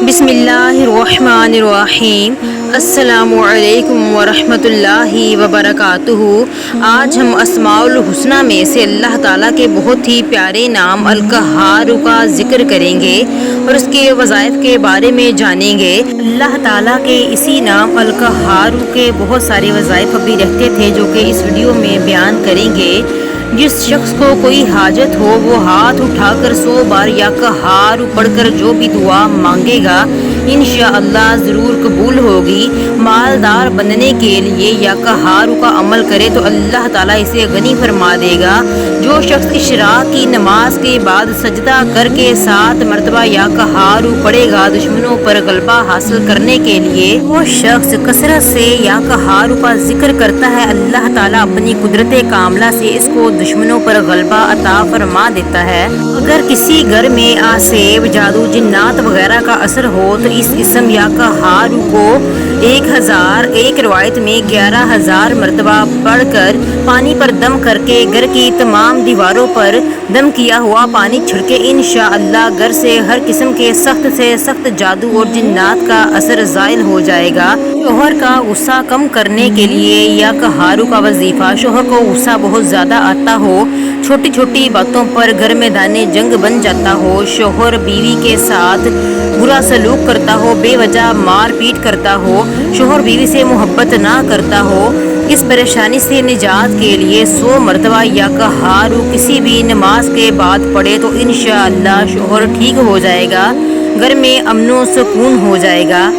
बिस्मिल्लाहिर्रहमानिर्रहीम। अस्सलामु अलैकुम वरहमतुल्लाहि वबरकातुहू। आज हम अस्माउल हुस्ना में से अल्लाह ताला के बहुत ही प्यारे नाम अल कहार का जिक्र करेंगे और उसके वज़ाइफ के बारे में जानेंगे। अल्लाह ताला के इसी नाम अल कहार के बहुत सारे वज़ाइफ अभी रहते थे जो कि इस वीडियो में बयान करेंगे। जिस शख्स को कोई हाजत हो वो हाथ उठाकर 100 बार या कहार पढ़कर जो भी दुआ मांगेगा इंशाअल्लाह ज़रूर कबूल होगी। मालदार बनने के लिए या कहार का अमल करे तो अल्लाह ताला इसे गनी फरमा देगा। जो शख्स इशराक की नमाज के बाद सजदा करके 7 मरतबा या कहार पढ़ेगा दुश्मनों पर गलबा हासिल करने के लिए, वो शख्स कसरत से या कहार का जिक्र करता है, अल्लाह ताला अपनी कुदरत कामला से इसको दुश्मनों पर गलबा अता फरमा देता है। अगर किसी घर में आसेब, जादू, जिन्नात वगैरह का असर हो तो इस इसम या कहार को 1000, एक रिवायत में 11,000 मरतबा पढ़कर पानी पर दम करके घर की तमाम दीवारों पर दम किया हुआ पानी छिड़के इंशाअल्लाह घर से हर किस्म के सख्त से सख्त जादू और जिन्नात का असर ज़ाइल हो जाएगा। शोहर का गुस्सा कम करने के लिए या कहारू का वजीफा, शोहर को गुस्सा बहुत ज़्यादा आता हो, छोटी छोटी बातों पर घर में दाने जंग बन जाता हो, शोहर बीवी के साथ बुरा सलूक करता हो, बेवजह मार पीट करता हो, शोहर बीवी से मोहब्बत ना करता हो, इस परेशानी से निजात के लिए 100 मरतबा या कहार किसी भी नमाज के बाद पढ़े तो इंशाअल्लाह शोहर ठीक हो जाएगा, घर में अमनो सुकून हो जाएगा।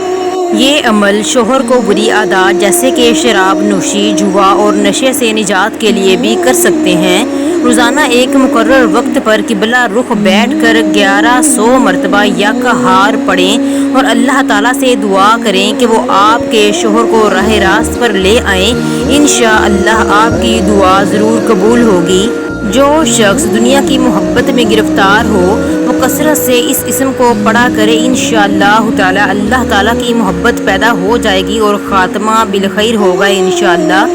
ये अमल शोहर को बुरी आदत जैसे कि शराब नोशी, जुआ और नशे से निजात के लिए भी कर सकते हैं। रोज़ाना एक मुकर्रर वक्त पर किबला रुख बैठकर 1100 मरतबा या कहार पढ़ें और अल्लाह ताला से दुआ करें कि वो आपके शोहर को राह रास्त पर ले आएँ। इंशाअल्लाह आपकी दुआ ज़रूर कबूल होगी। जो शख्स दुनिया की मोहब्बत में गिरफ्तार हो वो कसरत से इस इसम को पढ़ा करे इंशाअल्लाह ताला अल्लाह ताला की मोहब्बत पैदा हो जाएगी और ख़ात्मा बिलखैर होगा इंशाअल्लाह।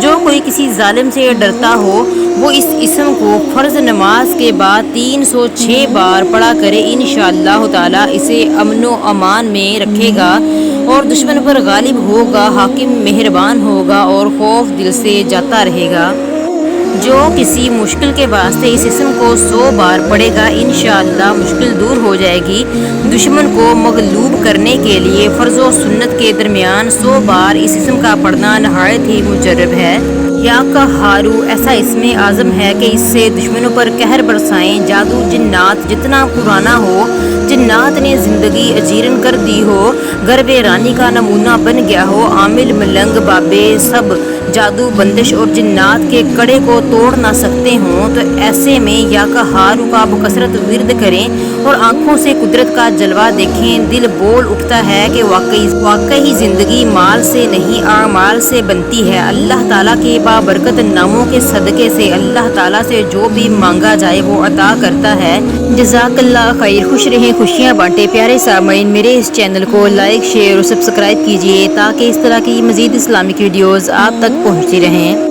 जो कोई किसी जालिम से डरता हो वो इस इसम को फ़र्ज नमाज के बाद 306 बार पढ़ा करे इंशाअल्लाह ताला इसे अमनो अमान में रखेगा और दुश्मन पर गालिब होगा, हाकिम मेहरबान होगा और खौफ दिल से जाता रहेगा। जो किसी मुश्किल के वास्ते इस इसम को 100 बार पढ़ेगा इंशाअल्लाह मुश्किल दूर हो जाएगी। दुश्मन को मगलूब करने के लिए फ़र्ज़ व सुन्नत के दरमियान 100 बार इस इसम का पढ़ना नहायत ही मुजर्रब है। या कहारू ऐसा इसमें आज़म है कि इससे दुश्मनों पर कहर बरसाएं। जादू जिन्नात जितना पुराना हो, जिन्नात ने ज़िंदगी अजीरन कर दी हो, घर वेरानी का नमूना बन गया हो, आमिल मलंग बाबे सब जादू बंदिश और जिन्नात के कड़े को तोड़ ना सकते हों तो ऐसे में या कहार का बकसरत विर्द करें और आँखों से कुदरत का जलवा देखें। दिल बोल उठता है कि वाकई ज़िंदगी माल से नहीं आमाल से बनती है। अल्लाह ताला के बाबरकत नामों के सदक़े से अल्लाह ताला से जो भी मांगा जाए वो अता करता है। जज़ाकल्लाह खैर। खुश रहें, खुशियाँ बांटे। प्यारे सामईन मेरे इस चैनल को लाइक, शेयर और सब्सक्राइब कीजिए ताकि इस तरह की मज़ीद इस्लामिक वीडियोज़ आप तक पहुँचती रहें।